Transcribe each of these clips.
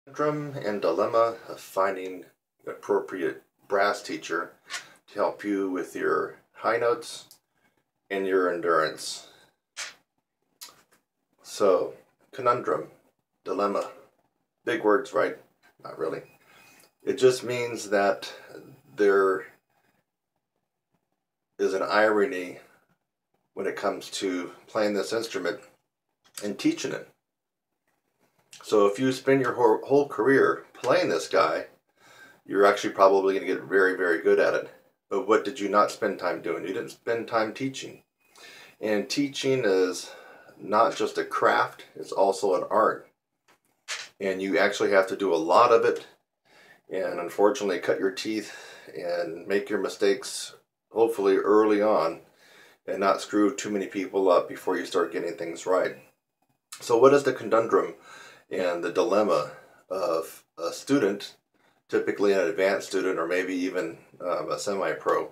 Conundrum and dilemma of finding an appropriate brass teacher to help you with your high notes and your endurance. So, conundrum, dilemma, big words, right? Not really. It just means that there is an irony when it comes to playing this instrument and teaching it. So if you spend your whole career playing this guy, you're actually probably going to get very, very good at it. But what did you not spend time doing? You didn't spend time teaching. And teaching is not just a craft, it's also an art. And you actually have to do a lot of it and unfortunately cut your teeth and make your mistakes hopefully early on and not screw too many people up before you start getting things right. So what is the conundrum and the dilemma of a student, typically an advanced student or maybe even a semi-pro,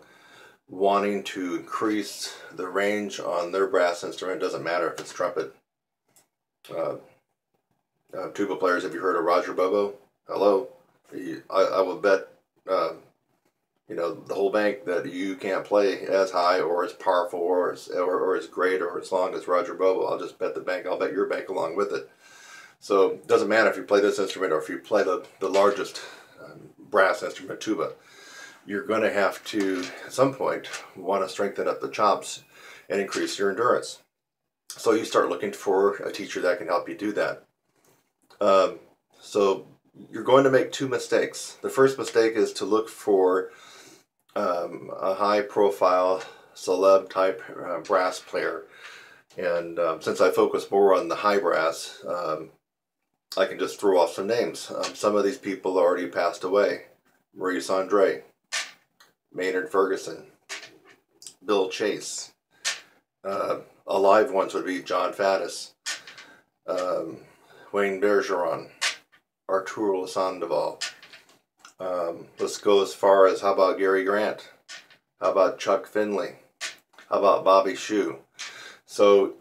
wanting to increase the range on their brass instrument? Doesn't matter if it's trumpet. Tuba players, have you heard of Roger Bobo? Hello? I will bet the whole bank that you can't play as high or as powerful or as great or as long as Roger Bobo. I'll just bet the bank. I'll bet your bank along with it. So it doesn't matter if you play this instrument or if you play the largest brass instrument, tuba. You're going to have to, at some point, want to strengthen up the chops and increase your endurance. So you start looking for a teacher that can help you do that. So you're going to make two mistakes. The first mistake is to look for a high-profile celeb type brass player. And since I focus more on the high brass, I can just throw off some names. Some of these people already passed away. Maurice Andre, Maynard Ferguson, Bill Chase. Alive ones would be John Faddis, Wayne Bergeron, Arturo Sandoval. Let's go as far as, how about Gary Grant? How about Chuck Finley? How about Bobby Shue? So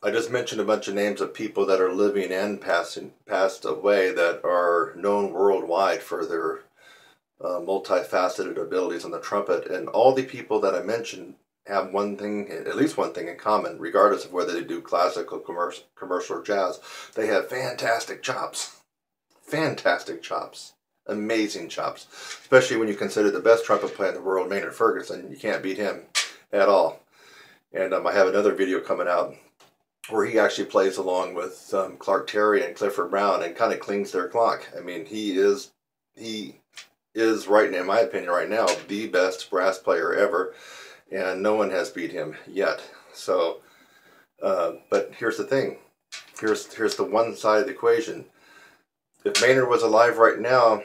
I just mentioned a bunch of names of people that are living and passed away that are known worldwide for their multifaceted abilities on the trumpet. And all the people that I mentioned have one thing, at least one thing in common, regardless of whether they do classical, commercial, or jazz. They have fantastic chops. Fantastic chops. Amazing chops. Especially when you consider the best trumpet player in the world, Maynard Ferguson. You can't beat him at all. And I have another video coming out where he actually plays along with Clark Terry and Clifford Brown and kind of clings their clock. I mean, he is right, in my opinion, right now, the best brass player ever, and no one has beat him yet. So, but here's the thing. Here's the one side of the equation. If Maynard was alive right now,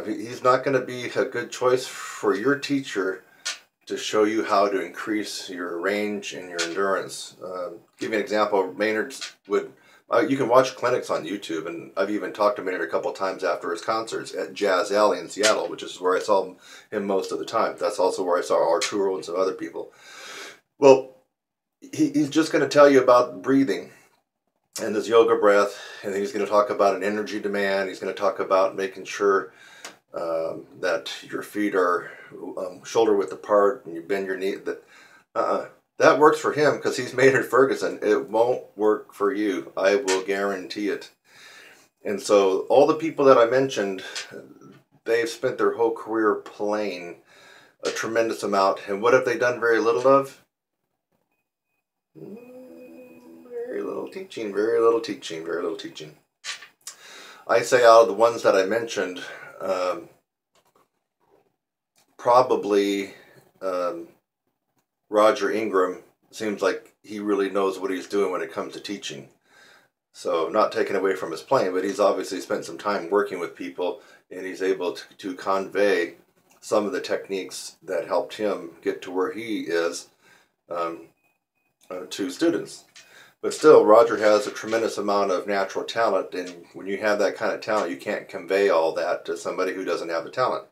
he's not going to be a good choice for your teacher to show you how to increase your range and your endurance. Give you an example. Maynard's would, you can watch clinics on YouTube, and I've even talked to Maynard a couple of times after his concerts at Jazz Alley in Seattle, which is where I saw him most of the time. That's also where I saw Arturo and some other people. Well, he's just going to tell you about breathing and his yoga breath, and he's going to talk about an energy demand. He's going to talk about making sure that your feet are shoulder width apart and you bend your knee. That works for him because he's Maynard Ferguson. It won't work for you. I will guarantee it. And so all the people that I mentioned, they've spent their whole career playing a tremendous amount. And what have they done very little of? Very little teaching, very little teaching, very little teaching. I say out of the ones that I mentioned, probably Roger Ingram seems like he really knows what he's doing when it comes to teaching. So not taken away from his playing, but he's obviously spent some time working with people, and he's able to convey some of the techniques that helped him get to where he is to students. But still, Roger has a tremendous amount of natural talent, and when you have that kind of talent, you can't convey all that to somebody who doesn't have the talent.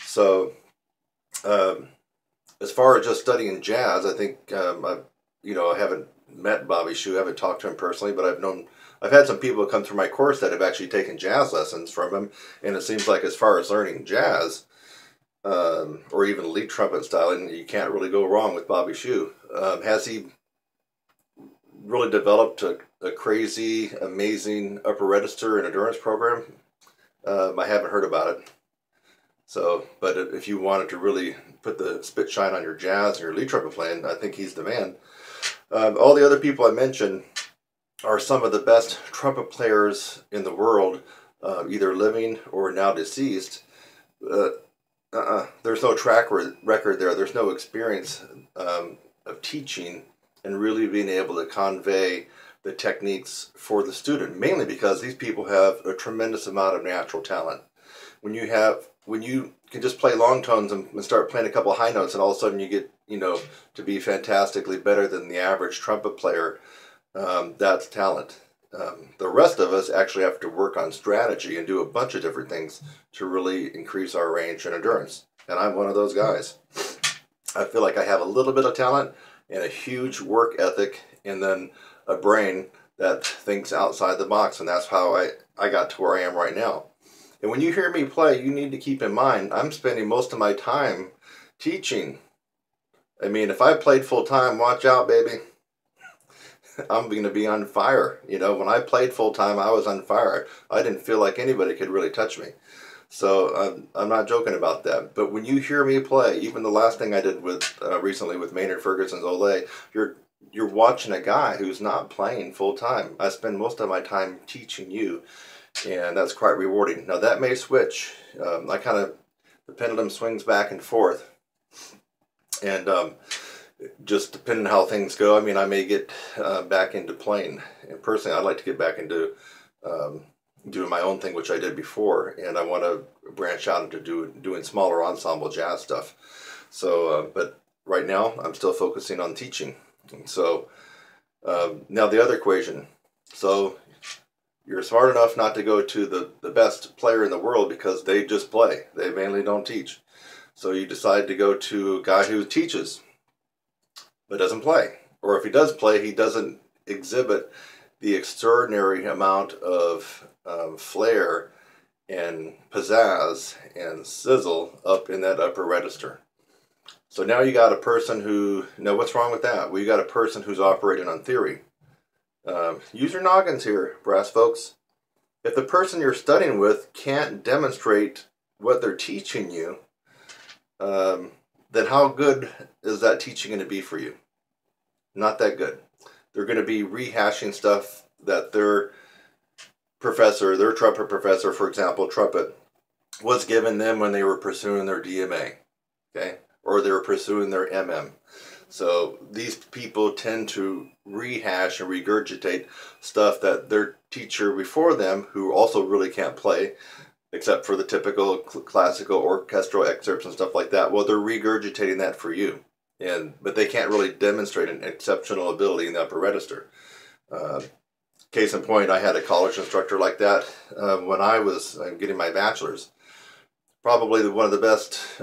So, as far as just studying jazz, I think I haven't met Bobby Shue, haven't talked to him personally, but I've known I've had some people come through my course that have actually taken jazz lessons from him, and it seems like as far as learning jazz, or even lead trumpet styling, you can't really go wrong with Bobby Shew. Has he really developed a crazy, amazing upper register and endurance program? I haven't heard about it. So, but if you wanted to really put the spit shine on your jazz and your lead trumpet playing, I think he's the man. All the other people I mentioned are some of the best trumpet players in the world, either living or now deceased. There's no track record there. There's no experience of teaching and really being able to convey the techniques for the student, mainly because these people have a tremendous amount of natural talent. When you can just play long tones and start playing a couple of high notes, and all of a sudden you get, to be fantastically better than the average trumpet player, that's talent. The rest of us actually have to work on strategy and do a bunch of different things to really increase our range and endurance. And I'm one of those guys. I feel like I have a little bit of talent and a huge work ethic, and then a brain that thinks outside the box, and that's how I got to where I am right now. And when you hear me play, you need to keep in mind, I'm spending most of my time teaching. I mean, if I played full time, watch out, baby. I'm going to be on fire. When I played full time, I was on fire. I didn't feel like anybody could really touch me. So I'm not joking about that. But when you hear me play, even the last thing I did with recently with Maynard Ferguson's Ole, you're watching a guy who's not playing full time. I spend most of my time teaching you, and that's quite rewarding. Now that may switch. The pendulum swings back and forth, and just depending on how things go, I mean, I may get back into playing. And personally, I'd like to get back into doing my own thing, which I did before, and I want to branch out into doing smaller ensemble jazz stuff. So, but right now, I'm still focusing on teaching. And so, now the other equation. So, you're smart enough not to go to the best player in the world because they just play. They mainly don't teach. So you decide to go to a guy who teaches but doesn't play. Or if he does play, he doesn't exhibit the extraordinary amount of flair and pizzazz and sizzle up in that upper register. So now you got a person who, now what's wrong with that? Well, you got a person who's operating on theory. Use your noggins here, brass folks. If the person you're studying with can't demonstrate what they're teaching you, then how good is that teaching going to be for you? Not that good. They're going to be rehashing stuff that their professor, their trumpet professor, for example, trumpet, was given them when they were pursuing their DMA, okay, or they were pursuing their MM. So these people tend to rehash and regurgitate stuff that their teacher before them, who also really can't play, except for the typical classical orchestral excerpts and stuff like that. Well, they're regurgitating that for you, but they can't really demonstrate an exceptional ability in the upper register. Case in point, I had a college instructor like that when I was getting my bachelor's. Probably one of the best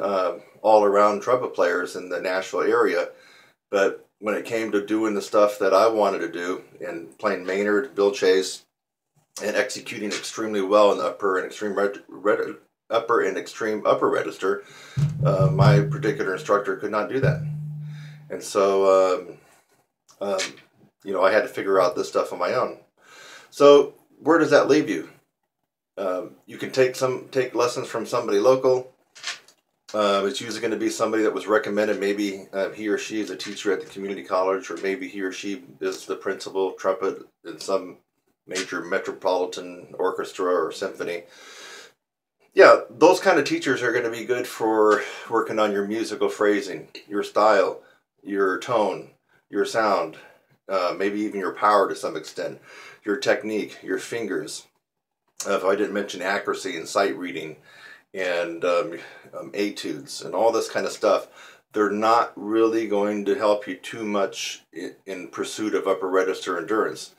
all-around trumpet players in the Nashville area, but when it came to doing the stuff that I wanted to do and playing Maynard, Bill Chase, and executing extremely well in the upper and extreme upper register, my particular instructor could not do that. And so, I had to figure out this stuff on my own. So where does that leave you? You can take lessons from somebody local. It's usually going to be somebody that was recommended. Maybe he or she is a teacher at the community college, or maybe he or she is the principal trumpet in some major metropolitan orchestra or symphony. Yeah, those kind of teachers are going to be good for working on your musical phrasing, your style, your tone, your sound, maybe even your power to some extent, your technique, your fingers. If I didn't mention accuracy and sight reading and etudes and all this kind of stuff, they're not really going to help you too much in pursuit of upper register endurance.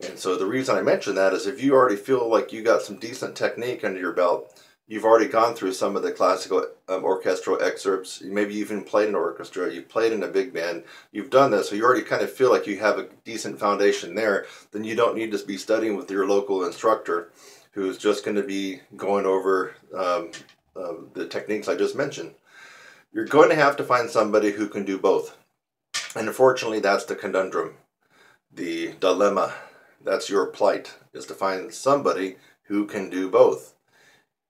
And so the reason I mention that is if you already feel like you got some decent technique under your belt, You've already gone through some of the classical orchestral excerpts. Maybe you've even played in an orchestra. You've played in a big band. You've done this, so you already kind of feel like you have a decent foundation there. Then you don't need to be studying with your local instructor, who's just going to be going over the techniques I just mentioned. You're going to have to find somebody who can do both. And unfortunately, that's the conundrum, the dilemma. That's your plight, is to find somebody who can do both.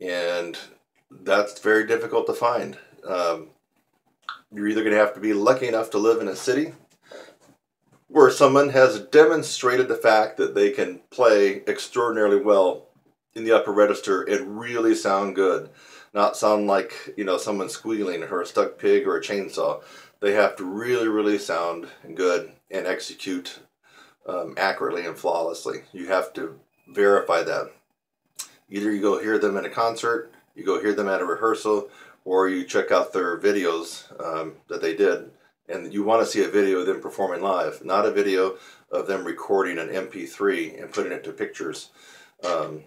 And that's very difficult to find. You're either going to have to be lucky enough to live in a city where someone has demonstrated the fact that they can play extraordinarily well in the upper register and really sound good. Not sound like, you know, someone squealing or a stuck pig or a chainsaw. They have to really, really sound good and execute accurately and flawlessly. You have to verify that. Either you go hear them in a concert, you go hear them at a rehearsal, or you check out their videos that they did. And you want to see a video of them performing live, not a video of them recording an MP3 and putting it to pictures in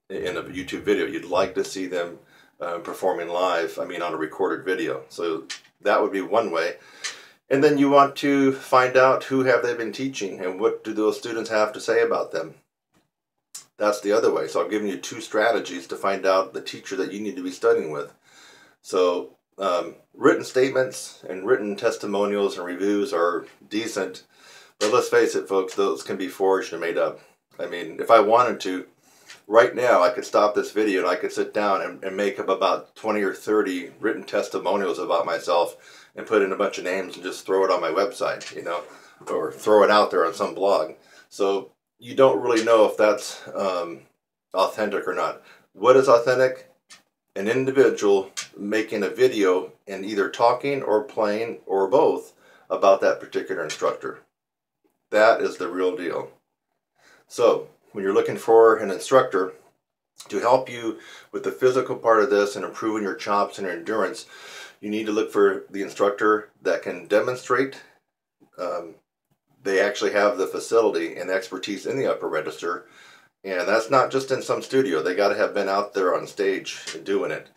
a YouTube video. You'd like to see them performing live, I mean on a recorded video. So that would be one way. And then you want to find out who have they been teaching and what do those students have to say about them. That's the other way. So I've given you two strategies to find out the teacher that you need to be studying with. So written statements and written testimonials and reviews are decent, but let's face it, folks, those can be forged and made up. I mean, if I wanted to, right now I could stop this video and I could sit down and make up about 20 or 30 written testimonials about myself and put in a bunch of names and just throw it on my website, you know, or throw it out there on some blog. So you don't really know if that's authentic or not. What is authentic? An individual making a video and either talking or playing or both about that particular instructor. That is the real deal. So when you're looking for an instructor to help you with the physical part of this and improving your chops and your endurance, you need to look for the instructor that can demonstrate they actually have the facility and expertise in the upper register, and that's not just in some studio. They got to have been out there on stage doing it.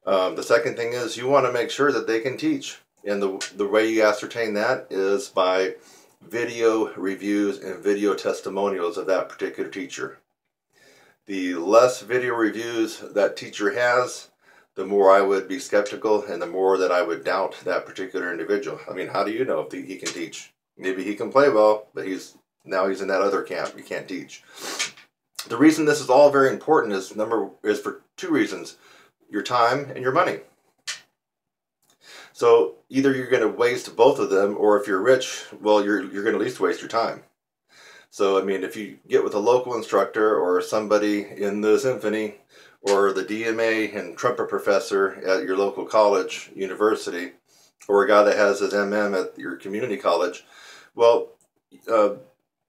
The second thing is you want to make sure that they can teach, and the way you ascertain that is by video reviews and video testimonials of that particular teacher. The less video reviews that teacher has, the more I would be skeptical and the more that I would doubt that particular individual. I mean, how do you know if he can teach? Maybe he can play well, but he's in that other camp. He can't teach. The reason this is all very important is for two reasons: your time and your money. So either you're going to waste both of them, or if you're rich, well, you're going to at least waste your time. So I mean, if you get with a local instructor or somebody in the symphony or the DMA and trumpet professor at your local college, university, or a guy that has his MM at your community college, well, the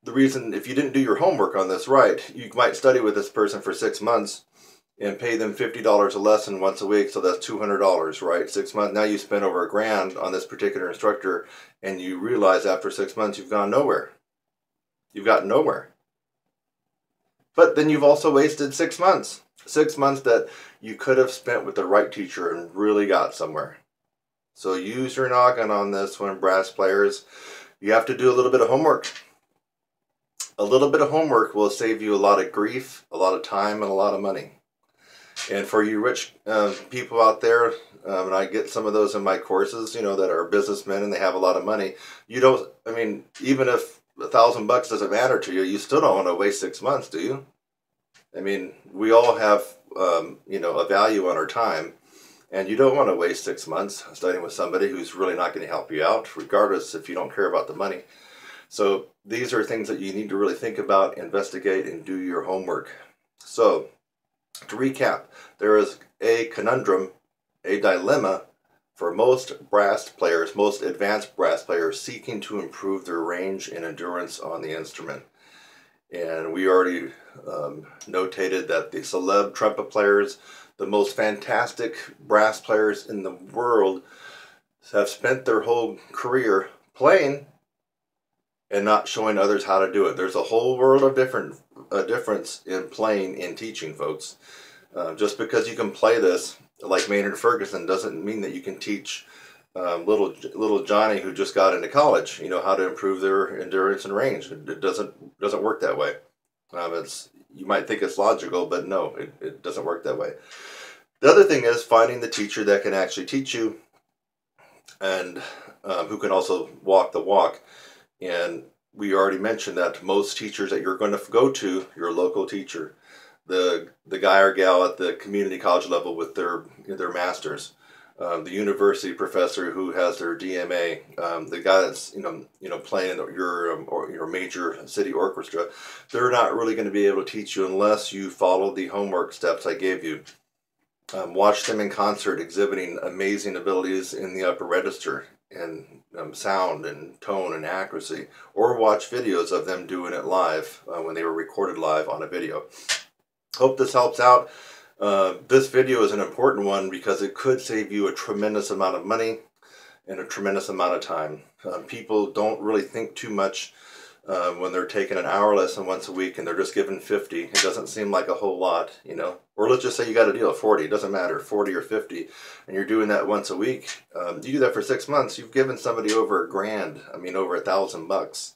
reason, if you didn't do your homework on this right, you might study with this person for 6 months and pay them $50 a lesson once a week, so that's $200, right? 6 months, now you spend over $1,000 on this particular instructor, and you realize after 6 months you've gone nowhere. You've gotten nowhere. But then you've also wasted 6 months. 6 months that you could have spent with the right teacher and really got somewhere. So use your noggin on this one, brass players. You have to do a little bit of homework. A little bit of homework will save you a lot of grief, a lot of time, and a lot of money. And for you rich people out there, and I get some of those in my courses, you know, that are businessmen and they have a lot of money. You don't, I mean, even if $1,000 doesn't matter to you, you still don't want to waste 6 months, do you? I mean, we all have, you know, a value on our time. And you don't want to waste 6 months studying with somebody who's really not going to help you out, regardless if you don't care about the money. So these are things that you need to really think about, investigate, and do your homework. So to recap, there is a conundrum, a dilemma for most brass players, most advanced brass players seeking to improve their range and endurance on the instrument. And we already notated that the celeb trumpet players, the most fantastic brass players in the world, have spent their whole career playing and not showing others how to do it. There's a whole world of difference in playing and teaching, folks. Just because you can play this like Maynard Ferguson doesn't mean that you can teach little Johnny who just got into college, how to improve their endurance and range. It doesn't work that way. You might think it's logical, but no, it doesn't work that way. The other thing is finding the teacher that can actually teach you, and who can also walk the walk. And we already mentioned that most teachers that you're going to go to, your local teacher, the guy or gal at the community college level with their masters, the university professor who has their DMA, the guy that's playing in your major city orchestra, they're not really going to be able to teach you unless you follow the homework steps I gave you. Watch them in concert exhibiting amazing abilities in the upper register and sound and tone and accuracy, or watch videos of them doing it live when they were recorded live on a video. Hope this helps out. This video is an important one because it could save you a tremendous amount of money and a tremendous amount of time. People don't really think too much when they're taking an hour lesson once a week and they're just given 50. It doesn't seem like a whole lot, Or let's just say you got a deal of 40. It doesn't matter, 40 or 50, and you're doing that once a week. You do that for 6 months. You've given somebody over $1,000. I mean, over $1,000,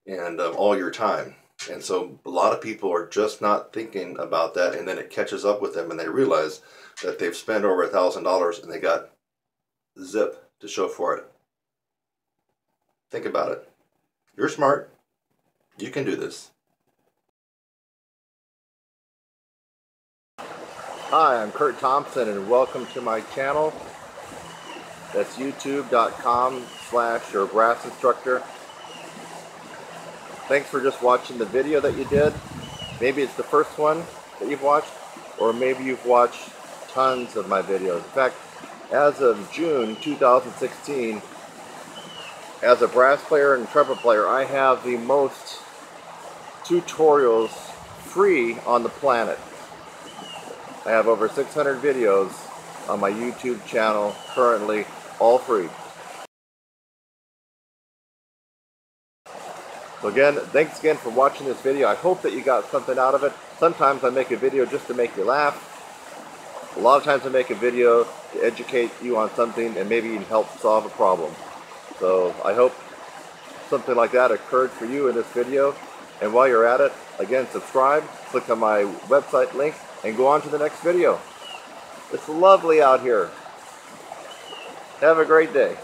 and all your time. And so a lot of people are just not thinking about that, and then it catches up with them, and they realize that they've spent over $1,000 and they got zip to show for it. Think about it. You're smart. You can do this. Hi, I'm Kurt Thompson, and welcome to my channel. That's youtube.com/your brass instructor. Thanks for just watching the video that you did. Maybe it's the first one that you've watched, or maybe you've watched tons of my videos. In fact, as of June 2016, as a brass player and trumpet player, I have the most tutorials free on the planet. I have over 600 videos on my YouTube channel currently, all free. So again, thanks again for watching this video. I hope that you got something out of it. Sometimes I make a video just to make you laugh. A lot of times I make a video to educate you on something and maybe even help solve a problem. So I hope something like that occurred for you in this video. And while you're at it, again, subscribe, click on my website link, and go on to the next video. It's lovely out here. Have a great day.